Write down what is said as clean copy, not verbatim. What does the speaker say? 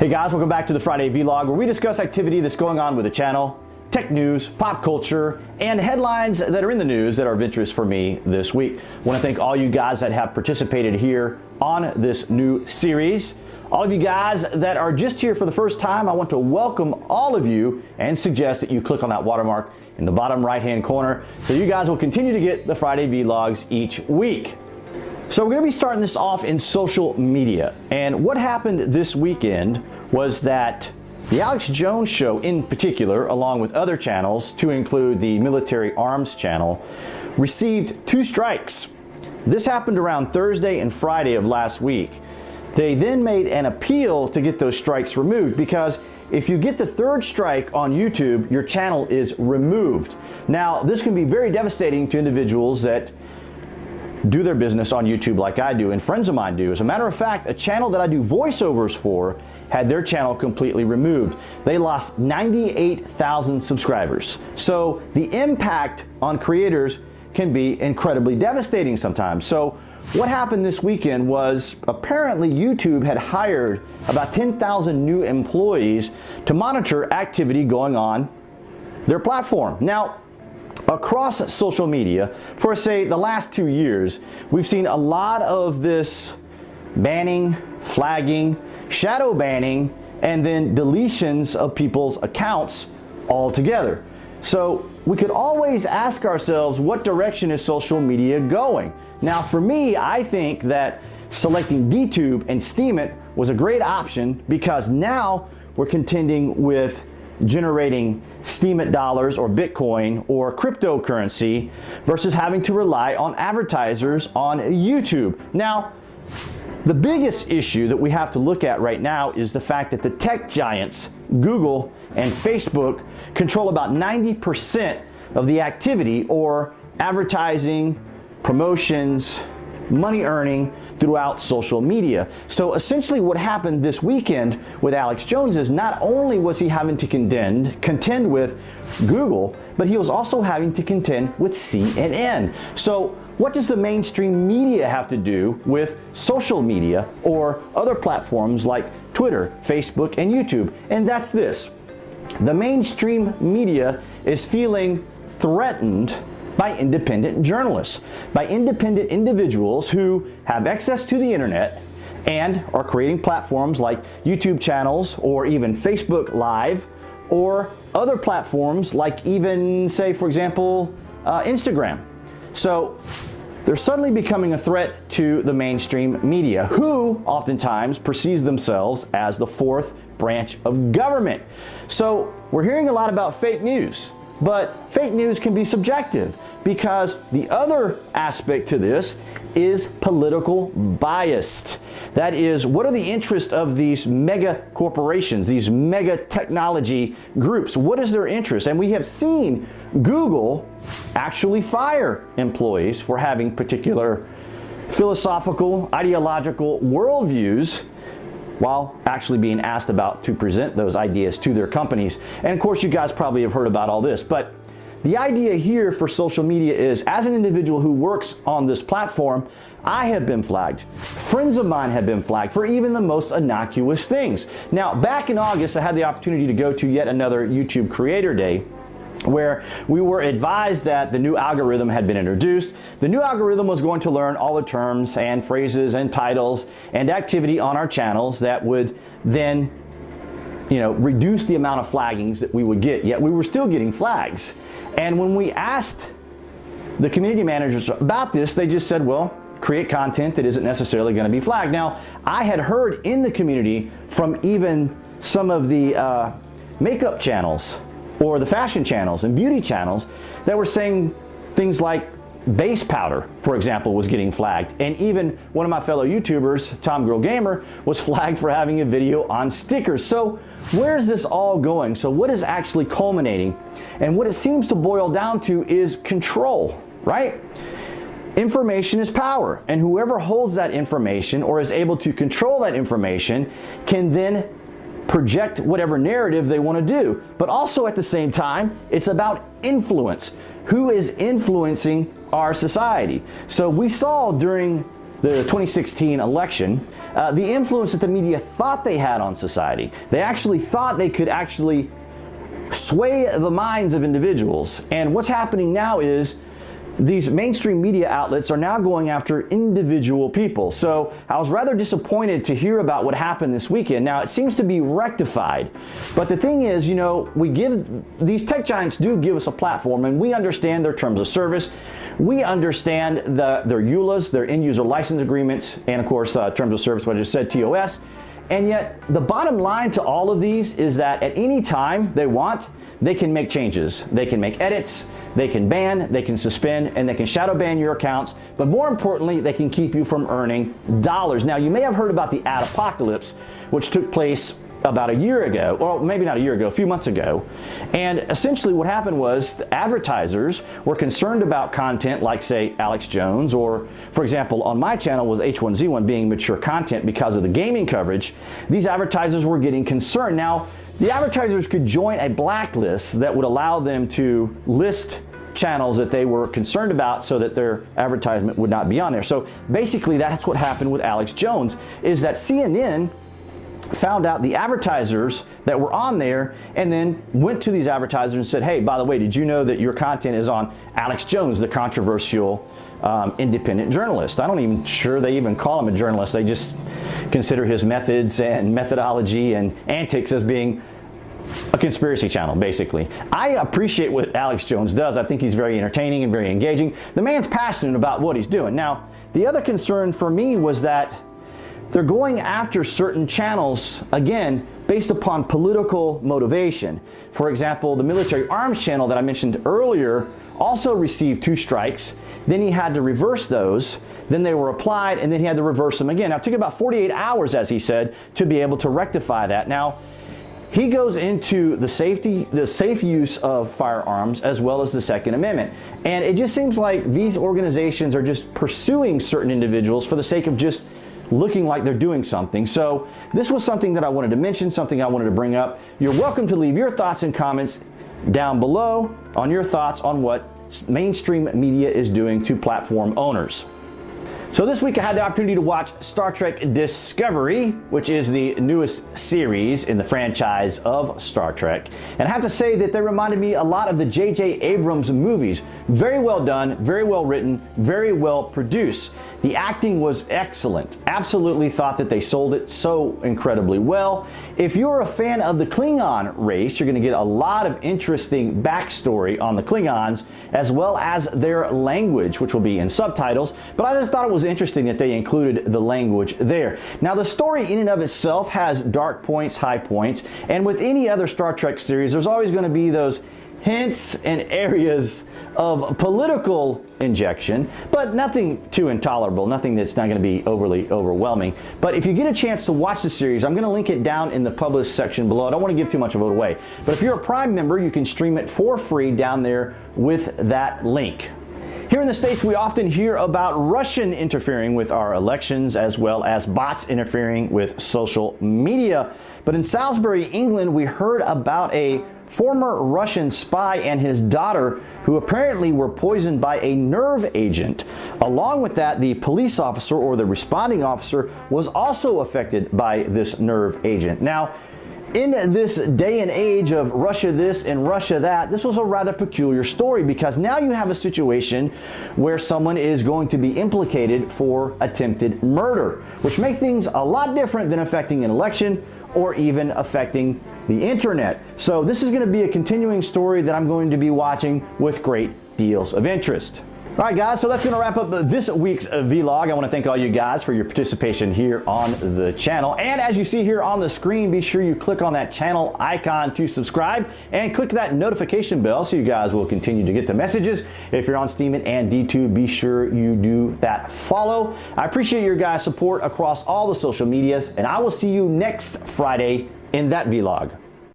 Hey guys, welcome back to the Friday Vlog, where we discuss activity that's going on with the channel, tech news, pop culture, and headlines that are in the news that are of interest for me this week. I want to thank all you guys that have participated here on this new series. All of you guys that are just here for the first time, I want to welcome all of you and suggest that you click on that watermark in the bottom right-hand corner so you guys will continue to get the Friday Vlogs each week. So we're going to be starting this off in social media. And what happened this weekend was that the Alex Jones Show in particular, along with other channels, to include the Military Arms channel, received 2 strikes. This happened around Thursday and Friday of last week. They then made an appeal to get those strikes removed, because if you get the 3rd strike on YouTube, your channel is removed. Now, this can be very devastating to individuals that do their business on YouTube like I do and friends of mine do. As a matter of fact, a channel that I do voiceovers for had their channel completely removed. They lost 98,000 subscribers. So the impact on creators can be incredibly devastating sometimes. So what happened this weekend was apparently YouTube had hired about 10,000 new employees to monitor activity going on their platform. Now, across social media, for say the last 2 years, we've seen a lot of this banning, flagging, shadow banning, and then deletions of people's accounts altogether. So we could always ask ourselves, what direction is social media going? Now for me, I think that selecting DTube and Steemit was a great option, because now we're contending with generating Steemit dollars or Bitcoin or cryptocurrency versus having to rely on advertisers on YouTube. Now, the biggest issue that we have to look at right now is the fact that the tech giants, Google and Facebook, control about 90% of the activity or advertising, promotions, money earning throughout social media. So essentially what happened this weekend with Alex Jones is not only was he having to contend with Google, but he was also having to contend with CNN. So what does the mainstream media have to do with social media or other platforms like Twitter, Facebook, and YouTube? And that's this. The mainstream media is feeling threatened by independent journalists, by independent individuals who have access to the internet and are creating platforms like YouTube channels or even Facebook Live or other platforms like even, say, for example, Instagram. So they're suddenly becoming a threat to the mainstream media, who oftentimes perceives themselves as the 4th branch of government. So we're hearing a lot about fake news. But fake news can be subjective, because the other aspect to this is political bias. That is, what are the interests of these mega corporations, these mega technology groups? What is their interest? And we have seen Google actually fire employees for having particular philosophical, ideological worldviews, while actually being asked about to present those ideas to their companies. And of course, you guys probably have heard about all this, but the idea here for social media is, as an individual who works on this platform, I have been flagged. Friends of mine have been flagged for even the most innocuous things. Now, back in August, I had the opportunity to go to yet another YouTube Creator Day, where we were advised that the new algorithm had been introduced. The new algorithm was going to learn all the terms and phrases and titles and activity on our channels that would then, reduce the amount of flaggings that we would get, yet we were still getting flags. And when we asked the community managers about this, they just said, well, create content that isn't necessarily going to be flagged. Now, I had heard in the community from even some of the makeup channels or the fashion channels and beauty channels that were saying things like base powder, for example, was getting flagged. And even one of my fellow YouTubers, Tom Girl Gamer, was flagged for having a video on stickers. So where's this all going? So what is actually culminating? And what it seems to boil down to is control, right? Information is power, and whoever holds that information or is able to control that information can then project whatever narrative they want to do. But also at the same time, it's about influence. Who is influencing our society? So we saw during the 2016 election, the influence that the media thought they had on society. They actually thought they could actually sway the minds of individuals. And what's happening now is these mainstream media outlets are now going after individual people. So I was rather disappointed to hear about what happened this weekend. Now, it seems to be rectified. But the thing is, you know, these tech giants do give us a platform, and we understand their terms of service. We understand their EULAs, their end user license agreements, and of course, terms of service, what I just said, TOS. And yet, the bottom line to all of these is that at any time they want, they can make changes. They can make edits, they can ban, they can suspend, and they can shadow ban your accounts. But more importantly, they can keep you from earning dollars. Now, you may have heard about the ad apocalypse, which took place about a year ago, or maybe not a year ago, a few months ago. And essentially what happened was the advertisers were concerned about content like, say, Alex Jones, or for example, on my channel was H1Z1 being mature content because of the gaming coverage. These advertisers were getting concerned. Now, the advertisers could join a blacklist that would allow them to list channels that they were concerned about so that their advertisement would not be on there. So basically that's what happened with Alex Jones, is that CNN found out the advertisers that were on there and then went to these advertisers and said, hey, by the way, did you know that your content is on Alex Jones, the controversial independent journalist? I'm not even sure they even call him a journalist. They just consider his methods and methodology and antics as being a conspiracy channel, basically. I appreciate what Alex Jones does. I think he's very entertaining and very engaging. The man's passionate about what he's doing. Now, the other concern for me was that they're going after certain channels, again, based upon political motivation. For example, the military arms channel that I mentioned earlier also received 2 strikes. Then he had to reverse those. Then they were applied, and then he had to reverse them again. Now, it took about 48 hours, as he said, to be able to rectify that. Now, he goes into the safe use of firearms as well as the Second Amendment. And it just seems like these organizations are just pursuing certain individuals for the sake of just looking like they're doing something. So this was something that I wanted to mention, something I wanted to bring up. You're welcome to leave your thoughts and comments down below on your thoughts on what mainstream media is doing to platform owners. So this week I had the opportunity to watch Star Trek Discovery, which is the newest series in the franchise of Star Trek. And I have to say that they reminded me a lot of the J.J. Abrams movies. Very well done, very well written, very well produced. The acting was excellent. Absolutely thought that they sold it so incredibly well. If you're a fan of the Klingon race, you're going to get a lot of interesting backstory on the Klingons, as well as their language, which will be in subtitles. But I just thought it was interesting that they included the language there. Now, the story in and of itself has dark points, high points, and with any other Star Trek series, there's always going to be those hints and areas of political injection, but nothing too intolerable, nothing that's not going to be overly overwhelming. But if you get a chance to watch the series, I'm going to link it down in the published section below. I don't want to give too much of it away, but if you're a Prime member, you can stream it for free down there with that link. Here in the States, we often hear about Russian interfering with our elections, as well as bots interfering with social media. But in Salisbury, England, we heard about a former Russian spy and his daughter who apparently were poisoned by a nerve agent. Along with that, the police officer or the responding officer was also affected by this nerve agent. Now, in this day and age of Russia this and Russia that, this was a rather peculiar story, because now you have a situation where someone is going to be implicated for attempted murder, which makes things a lot different than affecting an election or even affecting the internet. So this is going to be a continuing story that I'm going to be watching with great deals of interest. All right, guys, so that's going to wrap up this week's vlog. I want to thank all you guys for your participation here on the channel. And as you see here on the screen, be sure you click on that channel icon to subscribe and click that notification bell so you guys will continue to get the messages. If you're on Steam and DTube, be sure you do that follow. I appreciate your guys' support across all the social medias, and I will see you next Friday in that vlog.